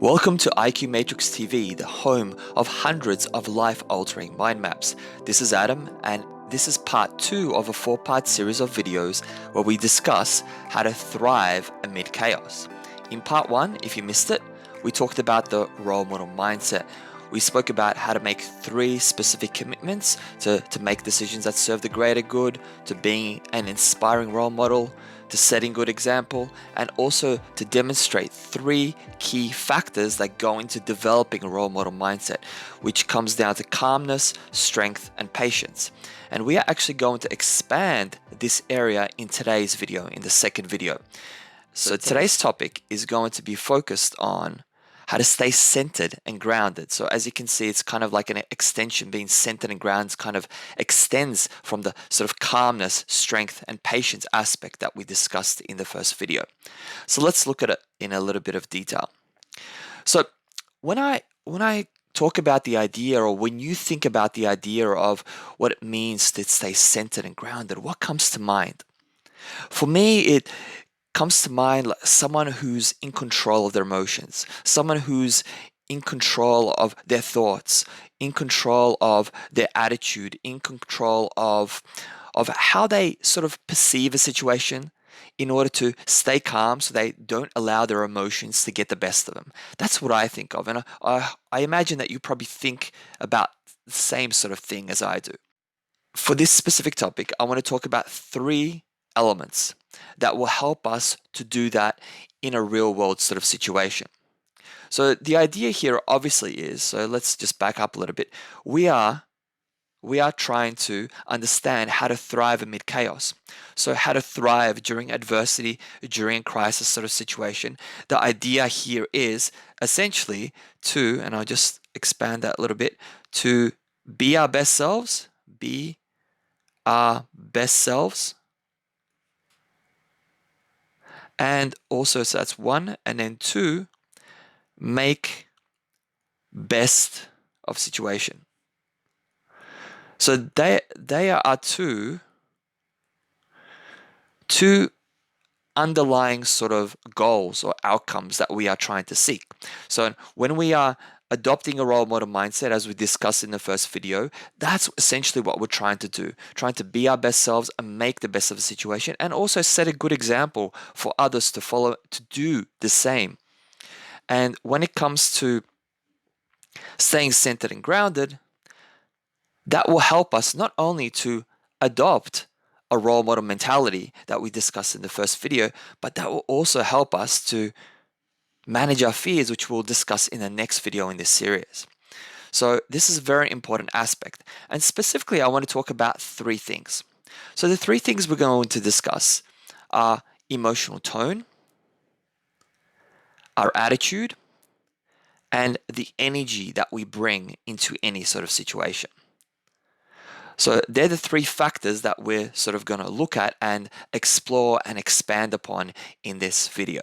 Welcome to IQ Matrix TV, the home of hundreds of life-altering mind maps. This is Adam, and this is part 2 of a 4-part series of videos where we discuss how to thrive amid chaos. In part 1, if you missed it, we talked about the role model mindset. We spoke about how to make 3 specific commitments to make decisions that serve the greater good, to being an inspiring role model, to setting good example, and also to demonstrate 3 key factors that go into developing a role model mindset, which comes down to calmness, strength, and patience. And we are actually going to expand this area in today's video, in the second video. So today's topic is going to be focused on how to stay centered and grounded. So as you can see, it's kind of like an extension. Being centered and grounded kind of extends from the sort of calmness, strength, and patience aspect that we discussed in the first video. So let's look at it in a little bit of detail. So when I talk about the idea, or when you think about the idea of what it means to stay centered and grounded, what comes to mind? For me, it comes to mind like someone who's in control of their emotions, someone who's in control of their thoughts, in control of their attitude, in control of how they sort of perceive a situation in order to stay calm so they don't allow their emotions to get the best of them. That's what I think of, and I imagine that you probably think about the same sort of thing as I do. For this specific topic, I want to talk about 3 elements that will help us to do that in a real world sort of situation. So the idea here obviously is, so let's just back up a little bit. We are trying to understand how to thrive amid chaos. So how to thrive during adversity, during a crisis sort of situation. The idea here is essentially to, and I'll just expand that a little bit, to be our best selves, and also, so that's 1, and then 2, make best of situation. So they are two underlying sort of goals or outcomes that we are trying to seek. So when we are adopting a role model mindset, as we discussed in the first video, that's essentially what we're trying to do, trying to be our best selves and make the best of the situation, and also set a good example for others to follow, to do the same. And when it comes to staying centered and grounded, that will help us not only to adopt a role model mentality that we discussed in the first video, but that will also help us to manage our fears, which we'll discuss in the next video in this series. So this is a very important aspect. And specifically, I want to talk about 3 things. So the 3 things we're going to discuss are emotional tone, our attitude, and the energy that we bring into any sort of situation. So they're the 3 factors that we're sort of going to look at and explore and expand upon in this video.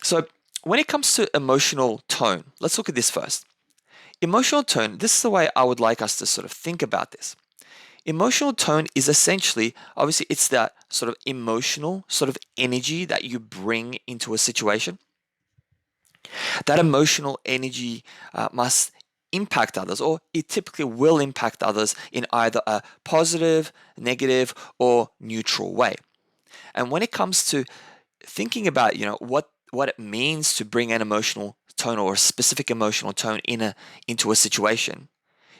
So when it comes to emotional tone, let's look at this first. Emotional tone, this is the way I would like us to sort of think about this. Emotional tone is essentially, obviously, it's that sort of emotional sort of energy that you bring into a situation. That emotional energy must impact others, or it typically will impact others in either a positive, negative, or neutral way. And when it comes to thinking about, what it means to bring an emotional tone or a specific emotional tone into a situation,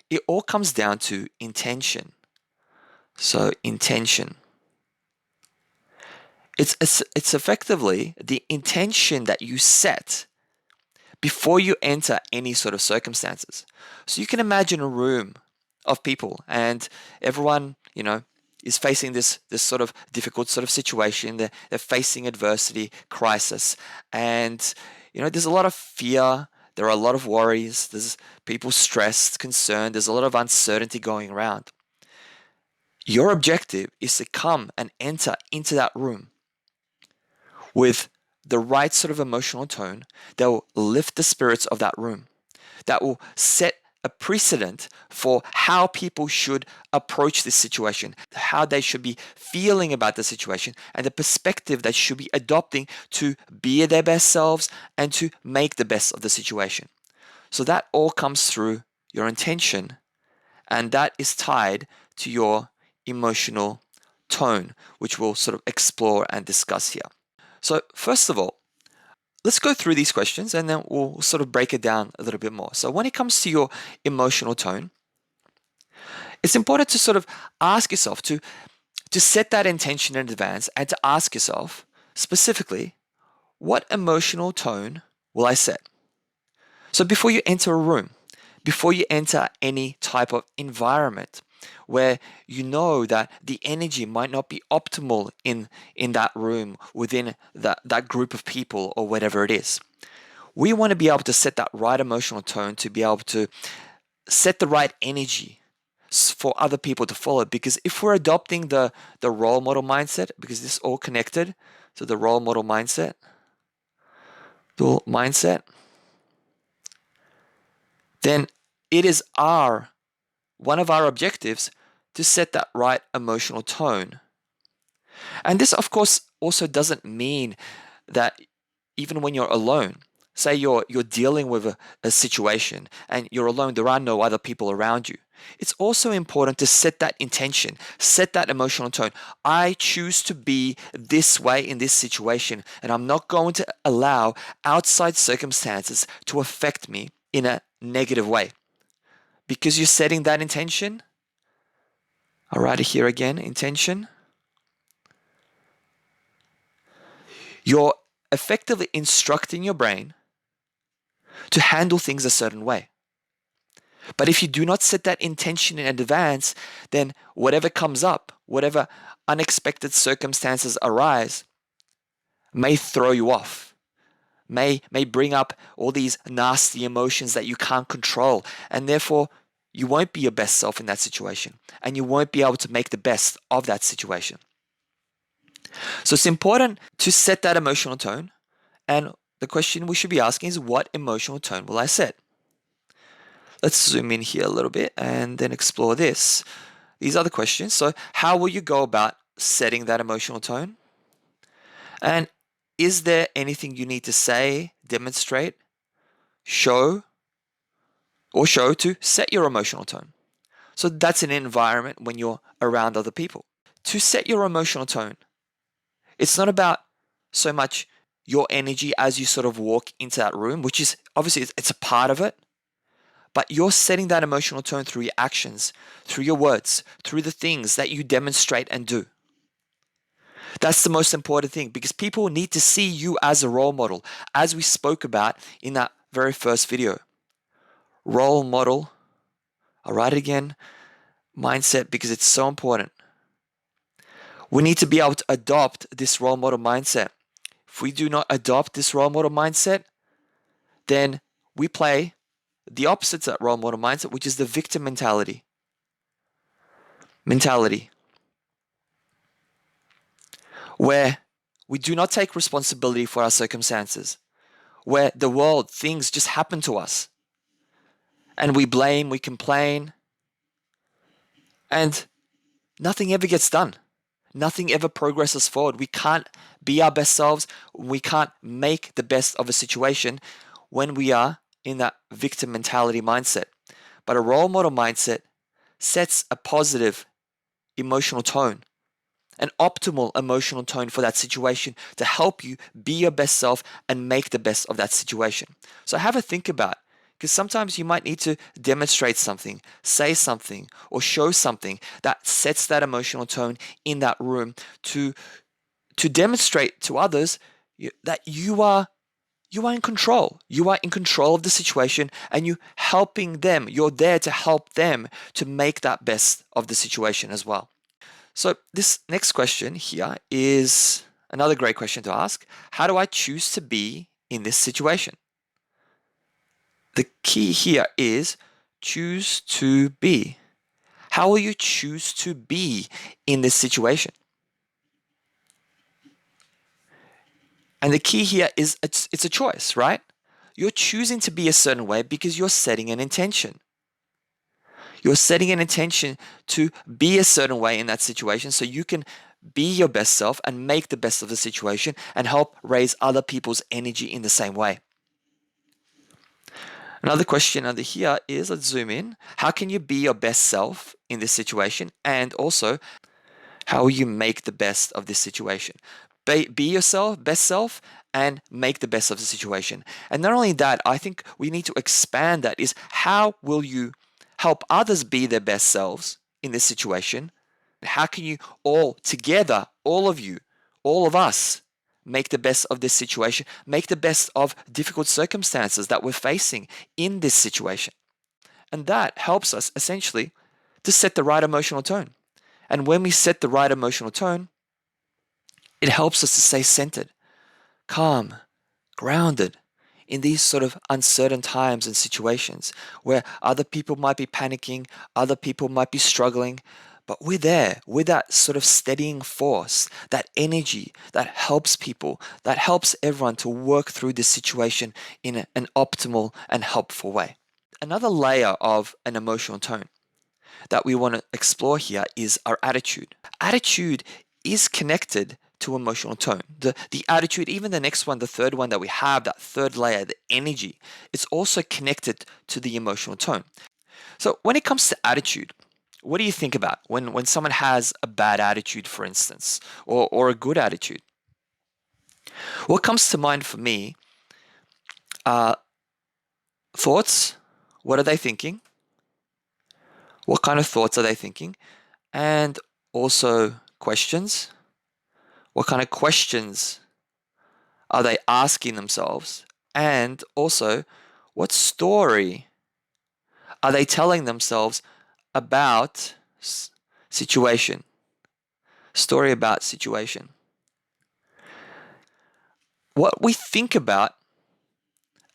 it all comes down to intention. So intention. It's effectively the intention that you set before you enter any sort of circumstances. So you can imagine a room of people, and everyone, is facing this sort of difficult sort of situation. They're facing adversity, crisis, and there's a lot of fear. There are a lot of worries. There's people stressed, concerned. There's a lot of uncertainty going around. Your objective is to come and enter into that room with the right sort of emotional tone that will lift the spirits of that room, that will set a precedent for how people should approach this situation, how they should be feeling about the situation, and the perspective they should be adopting to be their best selves and to make the best of the situation. So that all comes through your intention, and that is tied to your emotional tone, which we'll sort of explore and discuss here. So, first of all, let's go through these questions and then we'll sort of break it down a little bit more. So, when it comes to your emotional tone, it's important to sort of ask yourself to set that intention in advance and to ask yourself specifically, what emotional tone will I set? So, before you enter a room, before you enter any type of environment where you know that the energy might not be optimal in that room, within that group of people or whatever it is, we want to be able to set that right emotional tone to be able to set the right energy for other people to follow. Because if we're adopting the role model mindset, because this is all connected to the role model mindset, then it is one of our objectives to set that right emotional tone. And this, of course, also doesn't mean that even when you're alone, say you're dealing with a situation and you're alone, there are no other people around you. It's also important to set that intention, set that emotional tone. I choose to be this way in this situation, and I'm not going to allow outside circumstances to affect me in a negative way. Because you're setting that intention, I'll write it here again, intention. You're effectively instructing your brain to handle things a certain way. But if you do not set that intention in advance, then whatever comes up, whatever unexpected circumstances arise, may throw you off, may bring up all these nasty emotions that you can't control, and therefore you won't be your best self in that situation, and you won't be able to make the best of that situation. So it's important to set that emotional tone, and the question we should be asking is, what emotional tone will I set? Let's zoom in here a little bit and then explore this. These are the questions. So, how will you go about setting that emotional tone? And is there anything you need to say, demonstrate, show to set your emotional tone? So, that's an environment when you're around other people. To set your emotional tone, it's not about so much your energy as you sort of walk into that room, which is obviously it's a part of it. But you're setting that emotional tone through your actions, through your words, through the things that you demonstrate and do. That's the most important thing, because people need to see you as a role model, as we spoke about in that very first video. Role model, I'll write it again, mindset, because it's so important. We need to be able to adopt this role model mindset. If we do not adopt this role model mindset, then we play the opposite to that role model mindset, which is the victim mentality. Where we do not take responsibility for our circumstances, where the world, things just happen to us, and we blame, we complain, and nothing ever gets done. Nothing ever progresses forward. We can't be our best selves. We can't make the best of a situation when we are in that victim mentality mindset. But a role model mindset sets a positive emotional tone, an optimal emotional tone for that situation to help you be your best self and make the best of that situation. So have a think about, because sometimes you might need to demonstrate something, say something, or show something that sets that emotional tone in that room to demonstrate to others that you are in control. You are in control of the situation, and you helping them. You're there to help them to make that best of the situation as well. So this next question here is another great question to ask. How do I choose to be in this situation? The key here is choose to be. How will you choose to be in this situation? And the key here is it's a choice, right? You're choosing to be a certain way because you're setting an intention. You're setting an intention to be a certain way in that situation so you can be your best self and make the best of the situation and help raise other people's energy in the same way. Another question under here is, let's zoom in. How can you be your best self in this situation? And also, how will you make the best of this situation? Be yourself, best self, and make the best of the situation. And not only that, I think we need to expand that is how will you help others be their best selves in this situation? How can you all together, all of you, all of us, make the best of this situation, make the best of difficult circumstances that we're facing in this situation? And that helps us essentially to set the right emotional tone. And when we set the right emotional tone, it helps us to stay centered, calm, grounded in these sort of uncertain times and situations where other people might be panicking, other people might be struggling, but we're there. We're that sort of steadying force, that energy that helps people, that helps everyone to work through this situation in an optimal and helpful way. Another layer of an emotional tone that we want to explore here is our attitude. Attitude is connected to emotional tone. The attitude, even the next one, the third one that we have, that third layer, the energy, it's also connected to the emotional tone. So when it comes to attitude, what do you think about when someone has a bad attitude, for instance, or a good attitude? What comes to mind for me are thoughts. What are they thinking? What kind of thoughts are they thinking? And also questions. What kind of questions are they asking themselves? And also, what story are they telling themselves about situation? Story about situation. What we think about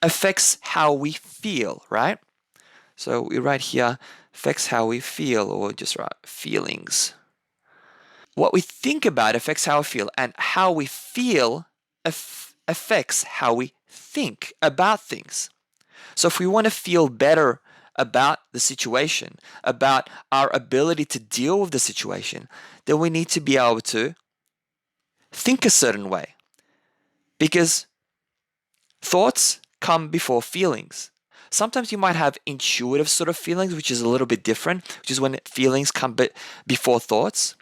affects how we feel, right? So we write here, affects how we feel, or just write feelings. What we think about affects how we feel, and how we feel affects how we think about things. So if we want to feel better about the situation, about our ability to deal with the situation, then we need to be able to think a certain way. Because thoughts come before feelings. Sometimes you might have intuitive sort of feelings, which is a little bit different, which is when feelings come before thoughts.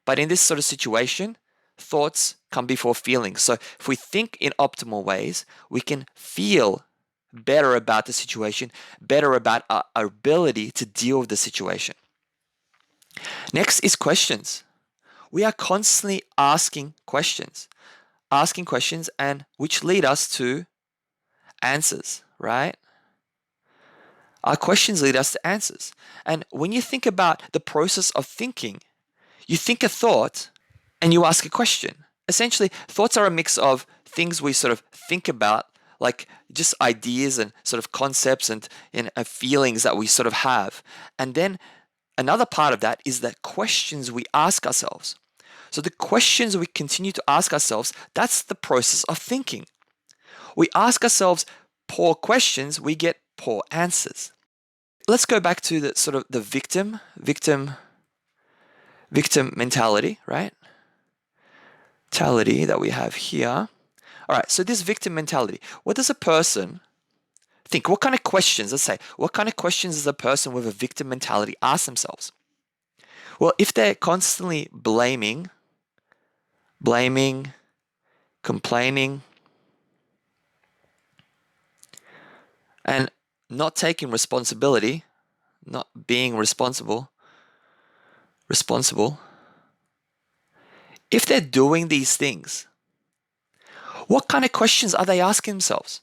But in this sort of situation, thoughts come before feelings. So if we think in optimal ways, we can feel better about the situation, better about our ability to deal with the situation. Next is questions. We are constantly asking questions, and which lead us to answers, right? Our questions lead us to answers. And when you think about the process of thinking, you think a thought and you ask a question. Essentially, thoughts are a mix of things we sort of think about, like just ideas and sort of concepts and feelings that we sort of have. And then another part of that is the questions we ask ourselves. So the questions we continue to ask ourselves, that's the process of thinking. We ask ourselves poor questions, we get poor answers. Let's go back to the sort of the victim mentality, right? Mentality that we have here. All right, so this victim mentality, what does a person think? What kind of questions, let's say, what kind of questions does a person with a victim mentality ask themselves? Well, if they're constantly blaming, complaining, and not taking responsibility, not being responsible, if they're doing these things, what kind of questions are they asking themselves?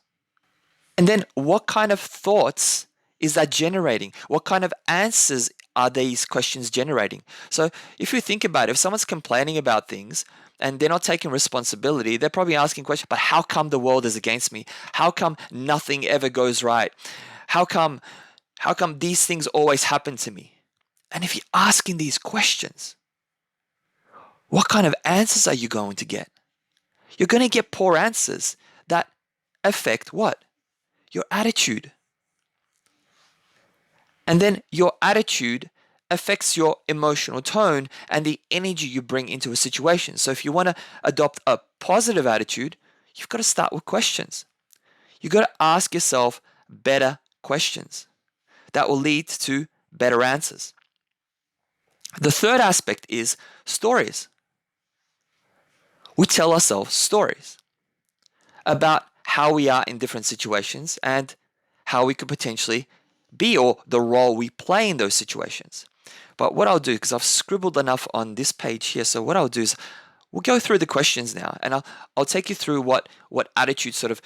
And then what kind of thoughts is that generating? What kind of answers are these questions generating? So if you think about it, if someone's complaining about things and they're not taking responsibility, they're probably asking questions, but how come the world is against me? How come nothing ever goes right? How come these things always happen to me? And if you're asking these questions, what kind of answers are you going to get? You're going to get poor answers that affect what? Your attitude. And then your attitude affects your emotional tone and the energy you bring into a situation. So if you want to adopt a positive attitude, you've got to start with questions. You've got to ask yourself better questions that will lead to better answers. The third aspect is stories. We tell ourselves stories about how we are in different situations and how we could potentially be, or the role we play in those situations. But what I'll do, because I've scribbled enough on this page here, so what I'll do is we'll go through the questions now, and I'll take you through what attitude sort of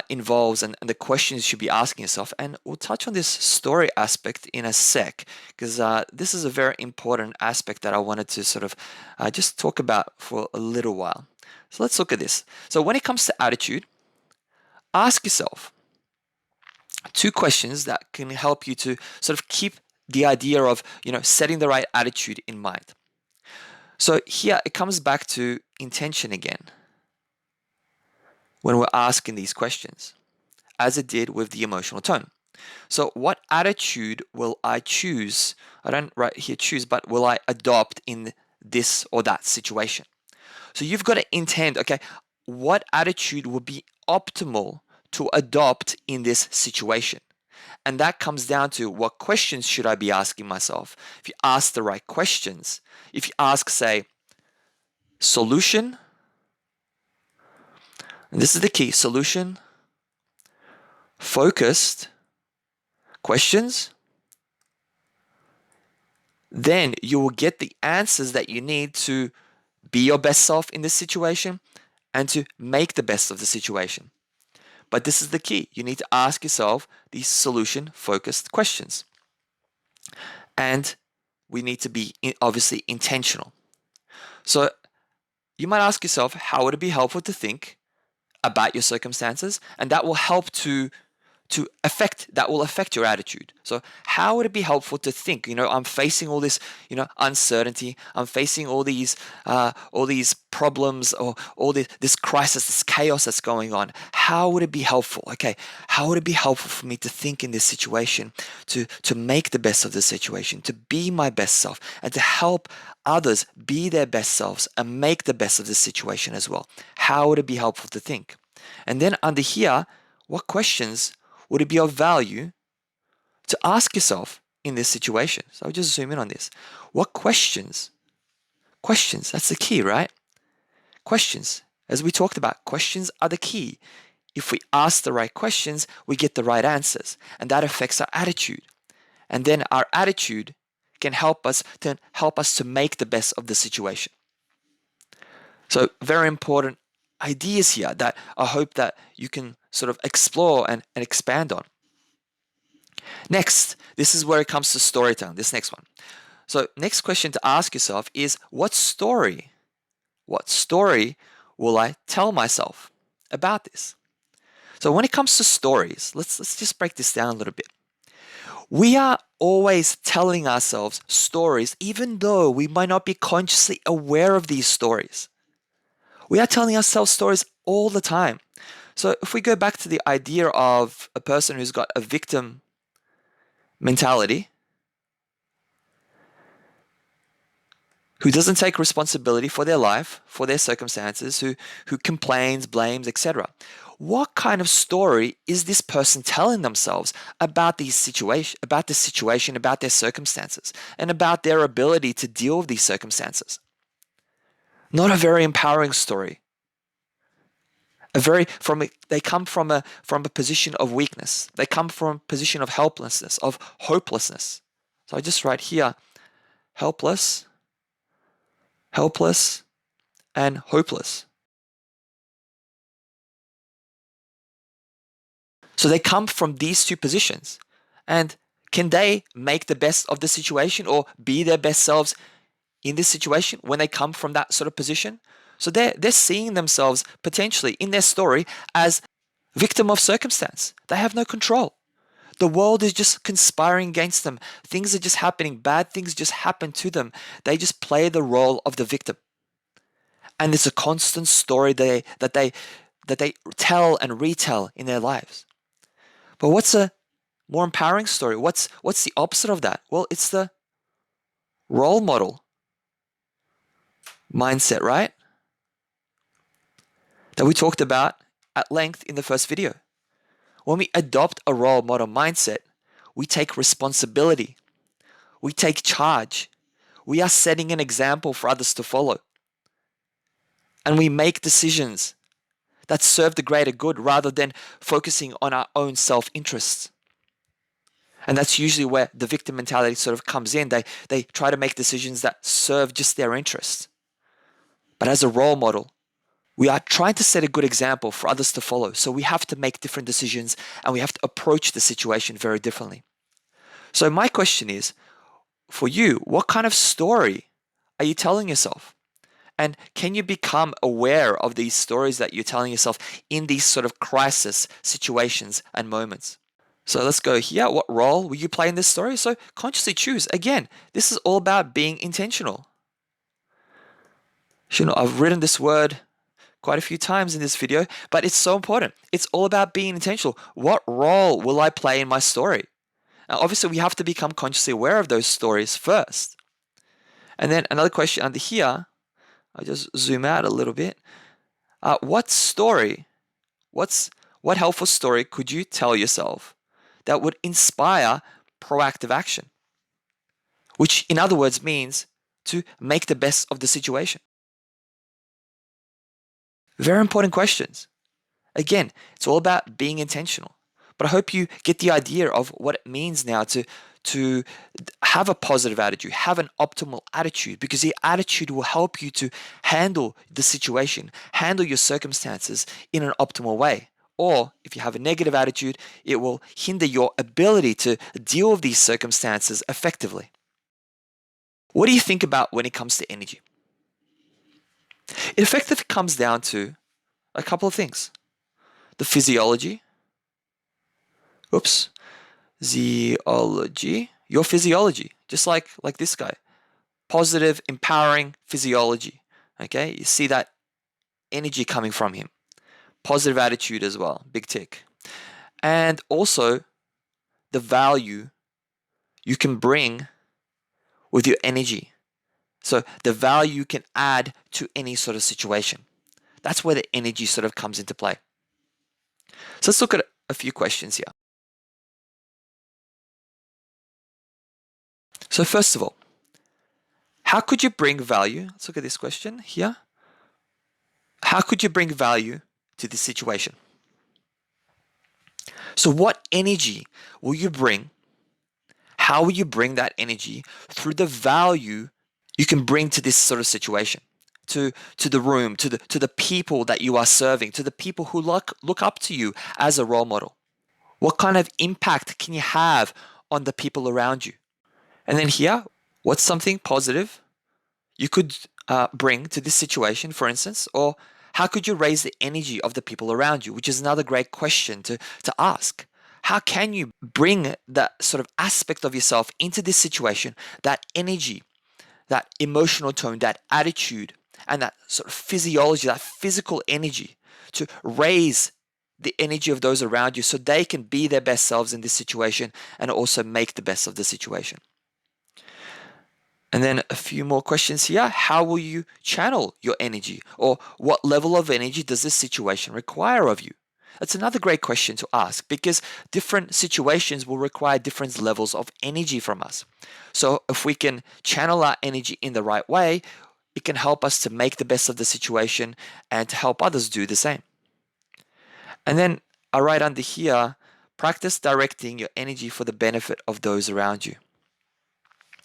involves, and the questions you should be asking yourself. And we'll touch on this story aspect in a sec, because this is a very important aspect that I wanted to sort of just talk about for a little while. So let's look at this. So when it comes to attitude, ask yourself two questions that can help you to sort of keep the idea of, setting the right attitude in mind. So here it comes back to intention again when we're asking these questions, as it did with the emotional tone. So what attitude will I choose? I don't write here choose, but will I adopt in this or that situation? So you've got to intend, okay, what attitude would be optimal to adopt in this situation? And that comes down to, what questions should I be asking myself? If you ask the right questions, if you ask, say, solution, and this is the key, solution, focused questions, then you will get the answers that you need to be your best self in this situation and to make the best of the situation. But this is the key. You need to ask yourself these solution-focused questions. And we need to be obviously intentional. So you might ask yourself, how would it be helpful to think about your circumstances? And that will help that will affect your attitude. So how would it be helpful to think, I'm facing all this, uncertainty, I'm facing all these problems, or all this crisis, this chaos that's going on. How would it be helpful? Okay, how would it be helpful for me to think in this situation, to make the best of the situation, to be my best self, and to help others be their best selves and make the best of the situation as well? How would it be helpful to think? And then under here, what questions would it be of value to ask yourself in this situation? So I'll just zoom in on this. What questions, that's the key, right? Questions, as we talked about, questions are the key. If we ask the right questions, we get the right answers, and that affects our attitude. And then our attitude can help us to make the best of the situation. So very important ideas here that I hope that you can sort of explore and expand on. Next, this is where it comes to storytelling, this next one. So next question to ask yourself is, what story will I tell myself about this? So when it comes to stories, let's just break this down a little bit. We are always telling ourselves stories, even though we might not be consciously aware of these stories. We are telling ourselves stories all the time. So if we go back to the idea of a person who's got a victim mentality, who doesn't take responsibility for their life, for their circumstances, who complains, blames, etc. What kind of story is this person telling themselves about this situation, about their circumstances, and about their ability to deal with these circumstances? Not a very empowering story. They come from a position of weakness. They come from a position of helplessness, of hopelessness. So I just write here, helpless, and hopeless. So they come from these two positions. And can they make the best of the situation or be their best selves in this situation when they come from that sort of position? So they're seeing themselves potentially in their story as victim of circumstance. They have no control. The world is just conspiring against them. Things are just happening. Bad things just happen to them. They just play the role of the victim. And it's a constant story that they tell and retell in their lives. But what's a more empowering story. What's the opposite of that? Well, it's the role model mindset, right? That we talked about at length in the first video. When we adopt a role model mindset, we take responsibility. We take charge. We are setting an example for others to follow. And we make decisions that serve the greater good rather than focusing on our own self-interests. And that's usually where the victim mentality sort of comes in. They try to make decisions that serve just their interests. But as a role model, we are trying to set a good example for others to follow. So we have to make different decisions and we have to approach the situation very differently. So my question is, for you, what kind of story are you telling yourself? And can you become aware of these stories that you're telling yourself in these sort of crisis situations and moments? So let's go here. What role will you play in this story? So consciously choose. Again, this is all about being intentional. You know, I've written this word quite a few times in this video, but it's so important. It's all about being intentional. What role will I play in my story? Now, obviously, we have to become consciously aware of those stories first. And then another question under here, I'll just zoom out a little bit. What helpful story could you tell yourself that would inspire proactive action? Which, in other words, means to make the best of the situation. Very important questions. Again, it's all about being intentional. But I hope you get the idea of what it means now to have a positive attitude, have an optimal attitude, because the attitude will help you to handle the situation, handle your circumstances in an optimal way. Or if you have a negative attitude, it will hinder your ability to deal with these circumstances effectively. What do you think about when it comes to energy? It effectively comes down to a couple of things. The physiology. Oops. Zeology. Your physiology. Just like this guy. Positive, empowering physiology. Okay? You see that energy coming from him. Positive attitude as well. Big tick. And also the value you can bring with your energy. So the value you can add to any sort of situation. That's where the energy sort of comes into play. So let's look at a few questions here. So first of all, how could you bring value? Let's look at this question here. How could you bring value to this situation? So what energy will you bring? How will you bring that energy through the value you can bring to this sort of situation? To the room, to the people that you are serving, to the people who look up to you as a role model. What kind of impact can you have on the people around you? And then here, what's something positive you could bring to this situation, for instance? Or how could you raise the energy of the people around you? Which is another great question to ask. How can you bring that sort of aspect of yourself into this situation, that energy, that emotional tone, that attitude, and that sort of physiology, that physical energy to raise the energy of those around you so they can be their best selves in this situation and also make the best of the situation? And then a few more questions here. How will you channel your energy? Or what level of energy does this situation require of you? That's another great question to ask because different situations will require different levels of energy from us. So if we can channel our energy in the right way, it can help us to make the best of the situation and to help others do the same. And then I write under here, practice directing your energy for the benefit of those around you.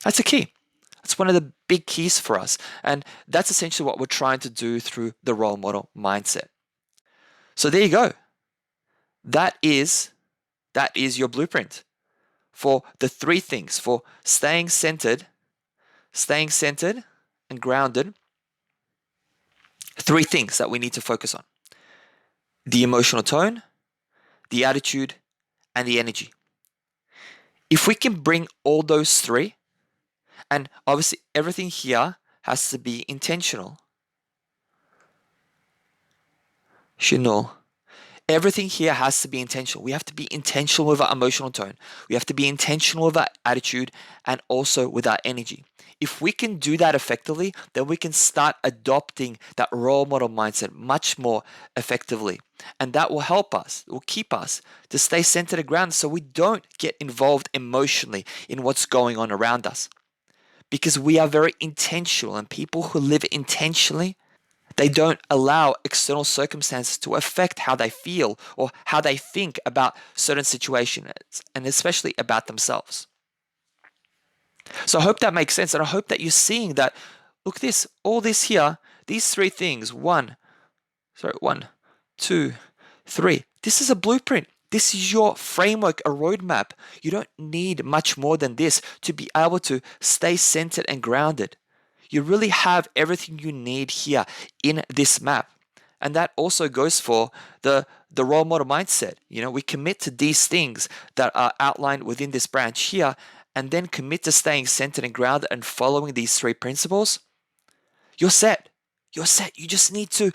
That's a key. That's one of the big keys for us. And that's essentially what we're trying to do through the role model mindset. So there you go. That is your blueprint for the three things for staying centered and grounded. Three things that we need to focus on: the emotional tone, the attitude, and the energy. If we can bring all those three, and obviously everything here has to be intentional. Everything here has to be intentional. We have to be intentional with our emotional tone. We have to be intentional with our attitude and also with our energy. If we can do that effectively, then we can start adopting that role model mindset much more effectively. And that will help us, it will keep us to stay centered and grounded so we don't get involved emotionally in what's going on around us. Because we are very intentional, and people who live intentionally, they don't allow external circumstances to affect how they feel or how they think about certain situations, and especially about themselves. So I hope that makes sense, and I hope that you're seeing that, look, all this here, these three things, one, two, three. This is a blueprint. This is your framework, a roadmap. You don't need much more than this to be able to stay centered and grounded. You really have everything you need here in this map. And that also goes for the role model mindset. We commit to these things that are outlined within this branch here, and then commit to staying centered and grounded and following these three principles. You're set. You're set. You just need to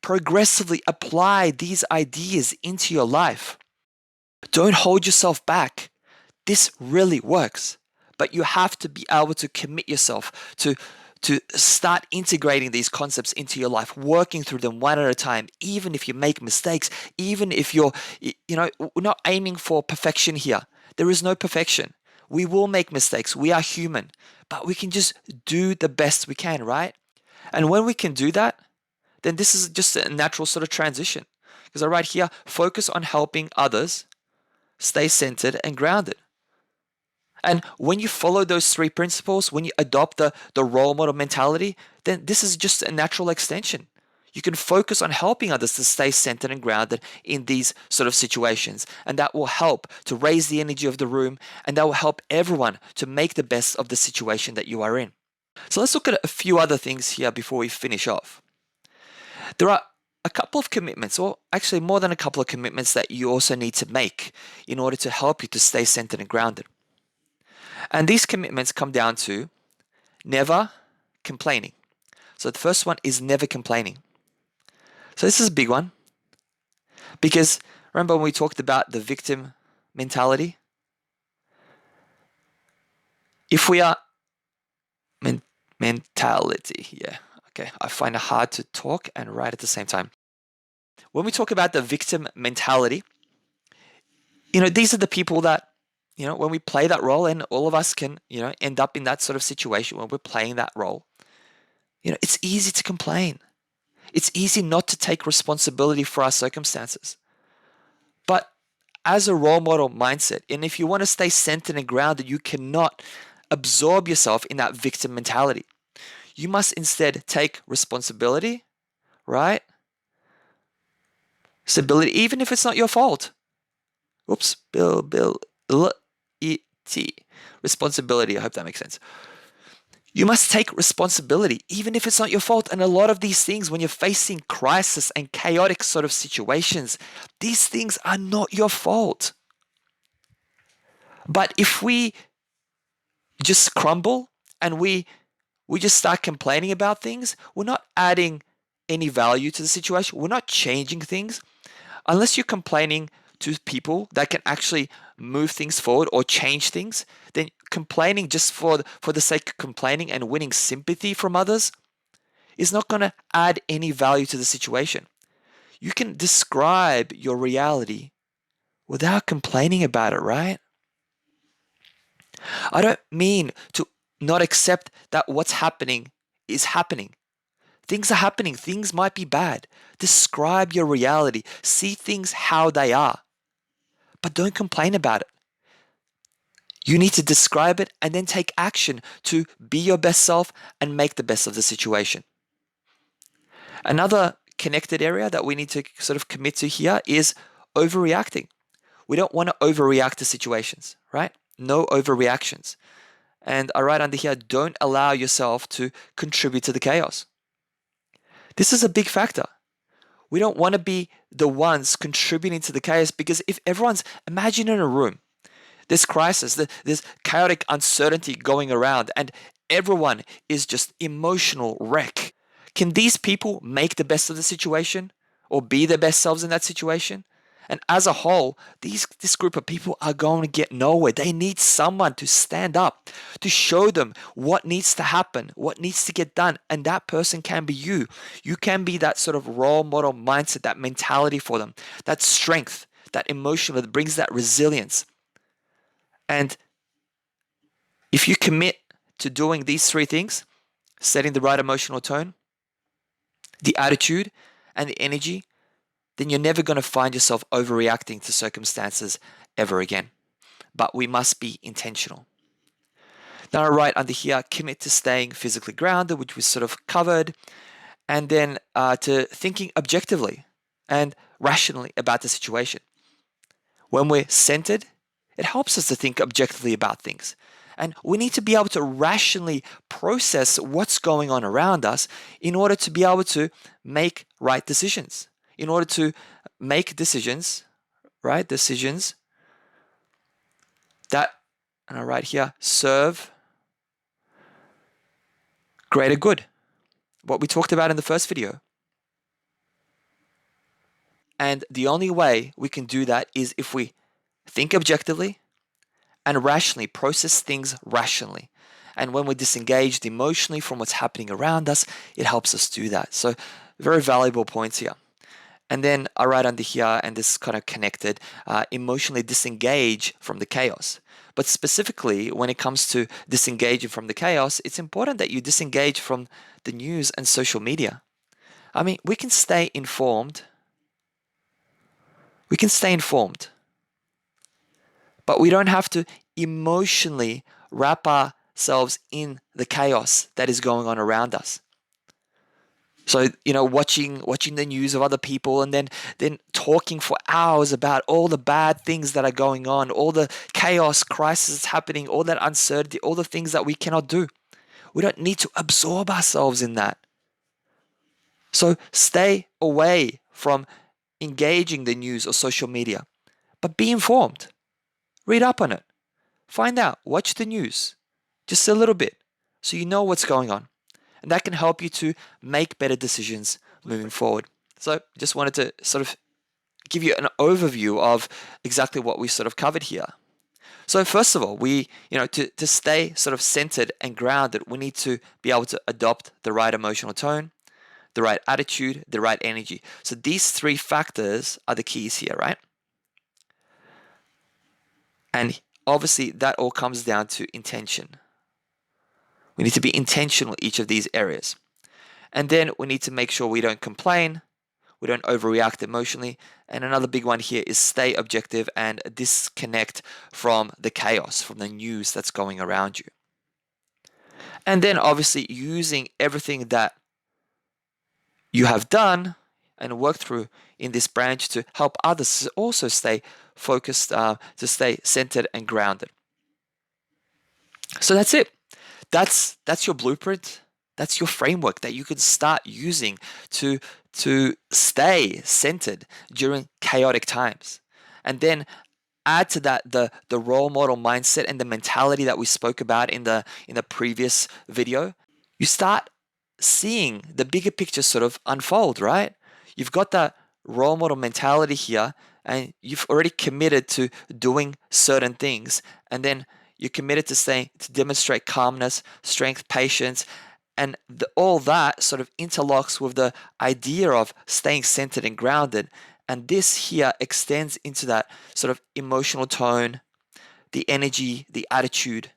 progressively apply these ideas into your life. Don't hold yourself back. This really works, but you have to be able to commit yourself to start integrating these concepts into your life, working through them one at a time, even if you make mistakes, even if we're not aiming for perfection here. There is no perfection. We will make mistakes. We are human, but we can just do the best we can, right? And when we can do that, then this is just a natural sort of transition. Because I write here, focus on helping others stay centered and grounded. And when you follow those three principles, when you adopt the role model mentality, then this is just a natural extension. You can focus on helping others to stay centered and grounded in these sort of situations. And that will help to raise the energy of the room, and that will help everyone to make the best of the situation that you are in. So let's look at a few other things here before we finish off. There are a couple of commitments, or actually more than a couple of commitments, that you also need to make in order to help you to stay centered and grounded. And these commitments come down to never complaining. So the first one is never complaining. So this is a big one, because remember when we talked about the victim mentality? If we are mentality, yeah, okay, I find it hard to talk and write at the same time. When we talk about the victim mentality, these are the people that, when we play that role, and all of us can, end up in that sort of situation when we're playing that role, it's easy to complain. It's easy not to take responsibility for our circumstances. But as a role model mindset, and if you want to stay centered and grounded, you cannot absorb yourself in that victim mentality. You must instead take responsibility, right? Stability, even if it's not your fault. Oops, responsibility. I hope that makes sense. You must take responsibility, even if it's not your fault. And a lot of these things, when you're facing crisis and chaotic sort of situations, these things are not your fault. But if we just crumble and we just start complaining about things, we're not adding any value to the situation. We're not changing things. Unless you're complaining to people that can actually move things forward or change things, then complaining just for the sake of complaining and winning sympathy from others is not going to add any value to the situation. You can describe your reality without complaining about it, right? I don't mean to not accept that what's happening is happening. Things are happening. Things might be bad. Describe your reality. See things how they are. But don't complain about it. You need to describe it and then take action to be your best self and make the best of the situation. Another connected area that we need to sort of commit to here is overreacting. We don't want to overreact to situations, right? No overreactions. And I write under here, don't allow yourself to contribute to the chaos. This is a big factor. We don't want to be the ones contributing to the chaos, because if imagine in a room, there's crisis, there's chaotic uncertainty going around, and everyone is just emotional wreck. Can these people make the best of the situation or be their best selves in that situation? And as a whole, this group of people are going to get nowhere. They need someone to stand up, to show them what needs to happen, what needs to get done. And that person can be you. You can be that sort of role model mindset, that mentality for them, that strength, that emotion that brings that resilience. And if you commit to doing these three things, setting the right emotional tone, the attitude, and the energy, then you're never going to find yourself overreacting to circumstances ever again. But we must be intentional. Now, right under here, commit to staying physically grounded, which we sort of covered, and then to thinking objectively and rationally about the situation. When we're centered, it helps us to think objectively about things. And we need to be able to rationally process what's going on around us in order to be able to make right decisions, in order to make decisions, right? Decisions that, and I write here, serve greater good. What we talked about in the first video. And the only way we can do that is if we think objectively and rationally, process things rationally. And when we're disengaged emotionally from what's happening around us, it helps us do that. So very valuable points here. And then I write under here, and this is kind of connected, emotionally disengage from the chaos. But specifically, when it comes to disengaging from the chaos, it's important that you disengage from the news and social media. I mean, we can stay informed. We can stay informed, but we don't have to emotionally wrap ourselves in the chaos that is going on around us. So, watching the news of other people and then talking for hours about all the bad things that are going on, all the chaos, crisis happening, all that uncertainty, all the things that we cannot do. We don't need to absorb ourselves in that. So stay away from engaging the news or social media, but be informed. Read up on it. Find out. Watch the news. Just a little bit so you know what's going on. And that can help you to make better decisions moving forward. So just wanted to sort of give you an overview of exactly what we sort of covered here. So first of all, to stay sort of centered and grounded, we need to be able to adopt the right emotional tone, the right attitude, the right energy. So these three factors are the keys here, right? And obviously that all comes down to intention. We need to be intentional in each of these areas. And then we need to make sure we don't complain, we don't overreact emotionally. And another big one here is stay objective and disconnect from the chaos, from the news that's going around you. And then obviously using everything that you have done and worked through in this branch to help others to also stay focused, to stay centered and grounded. So that's it. That's your blueprint. That's your framework that you can start using to stay centered during chaotic times. And then add to that the role model mindset and the mentality that we spoke about in the previous video. You start seeing the bigger picture sort of unfold, right? You've got that role model mentality here, and you've already committed to doing certain things, and then you're committed to demonstrate calmness, strength, patience, and all that sort of interlocks with the idea of staying centered and grounded. And this here extends into that sort of emotional tone, the energy, the attitude.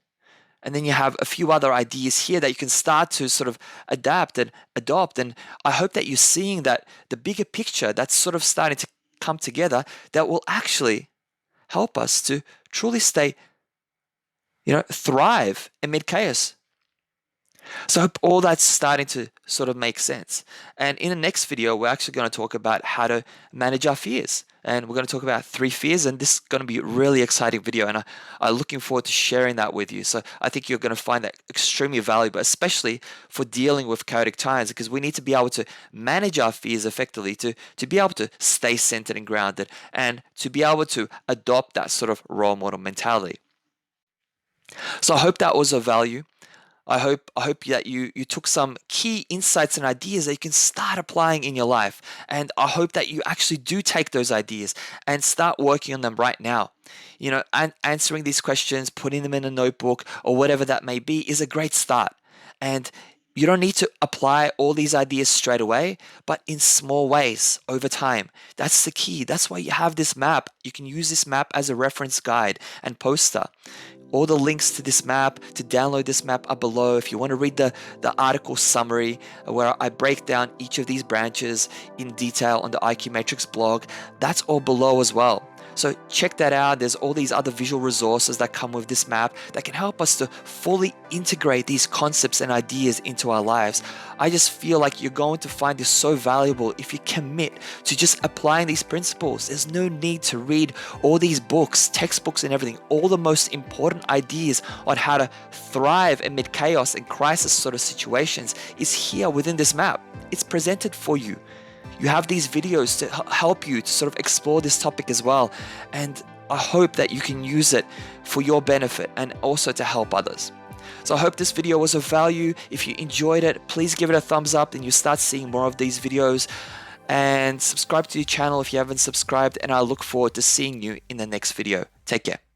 And then you have a few other ideas here that you can start to sort of adapt and adopt. And I hope that you're seeing that the bigger picture that's sort of starting to come together that will actually help us to truly stay, thrive amid chaos. So I hope all that's starting to sort of make sense. And in the next video, we're actually going to talk about how to manage our fears. And we're going to talk about 3 fears, and this is going to be a really exciting video, and I'm looking forward to sharing that with you. So I think you're going to find that extremely valuable, especially for dealing with chaotic times, because we need to be able to manage our fears effectively to be able to stay centered and grounded and to be able to adopt that sort of role model mentality. So I hope that was of value. I hope that you took some key insights and ideas that you can start applying in your life. And I hope that you actually do take those ideas and start working on them right now. And answering these questions, putting them in a notebook or whatever that may be is a great start. And you don't need to apply all these ideas straight away, but in small ways over time. That's the key. That's why you have this map. You can use this map as a reference guide and poster. All the links to this map, to download this map, are below. If you want to read the article summary where I break down each of these branches in detail on the IQ Matrix blog, that's all below as well. So check that out. There's all these other visual resources that come with this map that can help us to fully integrate these concepts and ideas into our lives. I just feel like you're going to find this so valuable if you commit to just applying these principles. There's no need to read all these books, textbooks and everything. All the most important ideas on how to thrive amid chaos and crisis sort of situations is here within this map. It's presented for you. You have these videos to help you to sort of explore this topic as well. And I hope that you can use it for your benefit and also to help others. So I hope this video was of value. If you enjoyed it, please give it a thumbs up and you start seeing more of these videos. And subscribe to the channel if you haven't subscribed. And I look forward to seeing you in the next video. Take care.